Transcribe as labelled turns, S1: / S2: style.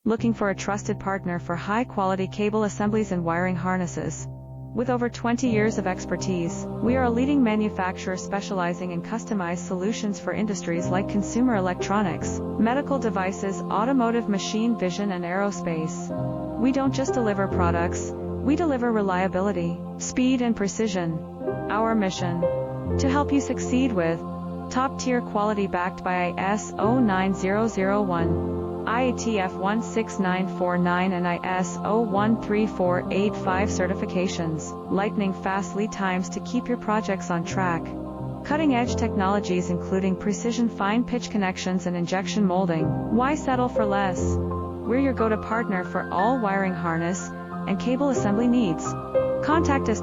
S1: Looking for a trusted partner for high-quality cable assemblies and wiring harnesses? With over 20 years of expertise, we are a leading manufacturer specializing in customized solutions for industries like consumer electronics, medical devices, automotive, machine vision, and aerospace. We don't just deliver products, we deliver reliability, speed, and precision. Our mission: to help you succeed with top-tier quality backed by ISO 9001, IATF 16949 and ISO 13485 certifications, lightning-fast lead times to keep your projects on track. Cutting-edge technologies including precision fine-pitch connections and injection molding. Why settle for less? We're your go-to partner for all wiring harness and cable assembly needs. Contact us